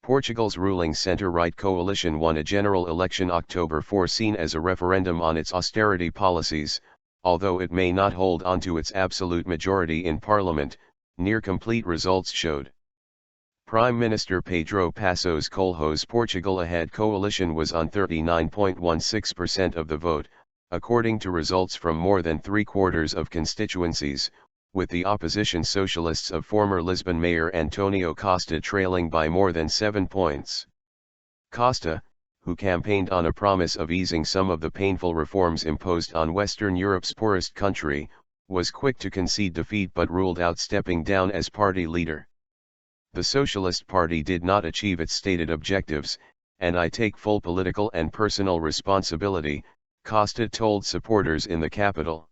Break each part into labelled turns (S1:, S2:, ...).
S1: Portugal's ruling centre-right coalition won a general election October 4, seen as a referendum on its austerity policies, although it may not hold on to its absolute majority in parliament, near-complete results showed. Prime Minister Pedro Passos Coelho's Portugal Ahead coalition was on 39.16% of the vote, according to results from more than three-quarters of constituencies, with the opposition Socialists of former Lisbon Mayor Antonio Costa trailing by more than 7 points. Costa, who campaigned on a promise of easing some of the painful reforms imposed on Western Europe's poorest country, was quick to concede defeat but ruled out stepping down as party leader. The Socialist Party did not achieve its stated objectives, and I take full political and personal responsibility, Costa told supporters in the capital.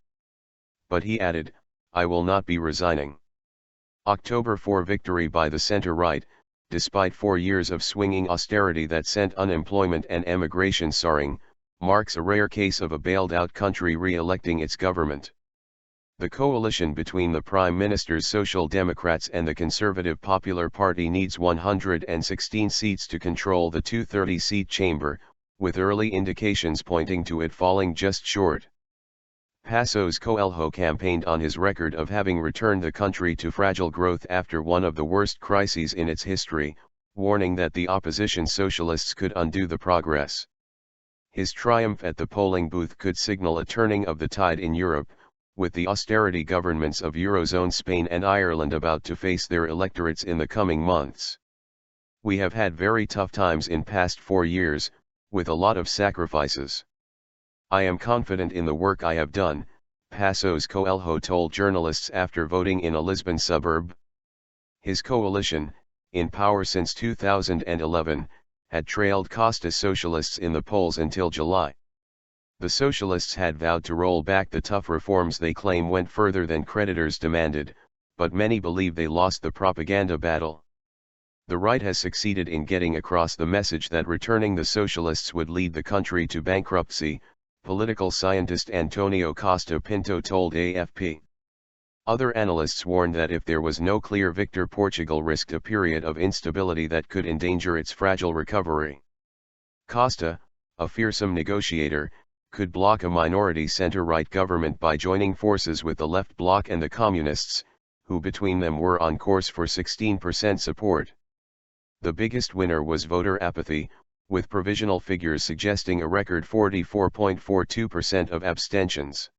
S1: But he added, "I will not be resigning." October 4 victory by the centre-right, despite 4 years of swinging austerity that sent unemployment and emigration soaring, marks a rare case of a bailed-out country re-electing its government. The coalition between the Prime Minister's Social Democrats and the Conservative Popular Party needs 116 seats to control the 230-seat chamber, with early indications pointing to it falling just short. Passos Coelho campaigned on his record of having returned the country to fragile growth after one of the worst crises in its history, warning that the opposition socialists could undo the progress. His triumph at the polling booth could signal a turning of the tide in Europe, with the austerity governments of Eurozone Spain and Ireland about to face their electorates in the coming months. "We have had very tough times in past 4 years, with a lot of sacrifices. I am confident in the work I have done," Passos Coelho told journalists after voting in a Lisbon suburb. His coalition, in power since 2011, had trailed Costa's Socialists in the polls until July. The Socialists had vowed to roll back the tough reforms they claim went further than creditors demanded, but many believe they lost the propaganda battle. The right has succeeded in getting across the message that returning the Socialists would lead the country to bankruptcy, political scientist Antonio Costa Pinto told AFP. Other analysts warned that if there was no clear victor, Portugal risked a period of instability that could endanger its fragile recovery. Costa, a fearsome negotiator, could block a minority centre-right government by joining forces with the left bloc and the communists, who between them were on course for 16% support. The biggest winner was voter apathy, with provisional figures suggesting a record 44.42% of abstentions.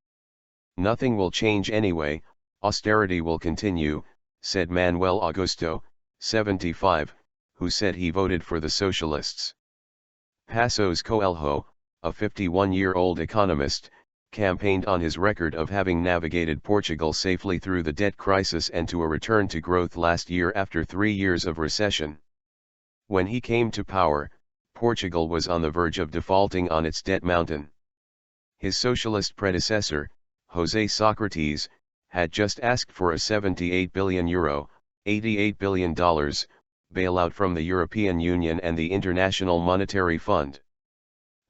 S1: "Nothing will change anyway, austerity will continue," said Manuel Augusto, 75, who said he voted for the Socialists. Passos Coelho, a 51-year-old economist, campaigned on his record of having navigated Portugal safely through the debt crisis and to a return to growth last year after 3 years of recession. When he came to power, Portugal was on the verge of defaulting on its debt mountain. His socialist predecessor, José Sócrates, had just asked for a €78 billion, $88 billion, bailout from the European Union and the International Monetary Fund.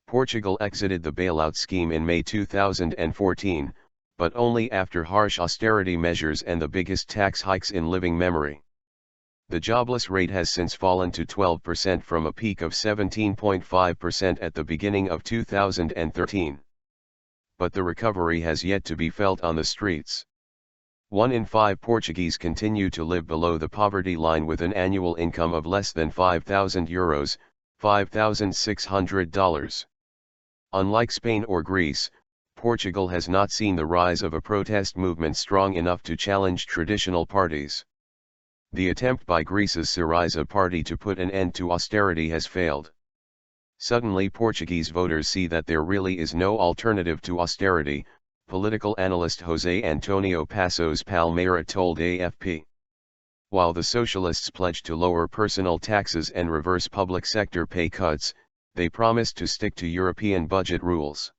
S1: Portugal exited the bailout scheme in May 2014, but only after harsh austerity measures and the biggest tax hikes in living memory. The jobless rate has since fallen to 12% from a peak of 17.5% at the beginning of 2013. But the recovery has yet to be felt on the streets. 1 in 5 Portuguese continue to live below the poverty line with an annual income of less than €5,000, $5,600. Unlike Spain or Greece, Portugal has not seen the rise of a protest movement strong enough to challenge traditional parties. The attempt by Greece's Syriza party to put an end to austerity has failed. Suddenly Portuguese voters see that there really is no alternative to austerity, political analyst José Antonio Passos Palmeira told AFP. While the Socialists pledged to lower personal taxes and reverse public sector pay cuts, they promised to stick to European budget rules.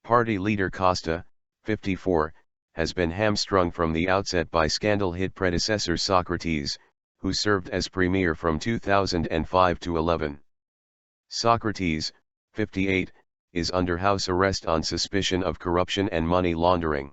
S1: Party leader Costa, 54, has been hamstrung from the outset by scandal-hit predecessor Sócrates, who served as premier from 2005 to 11. Sócrates, 58, is under house arrest on suspicion of corruption and money laundering.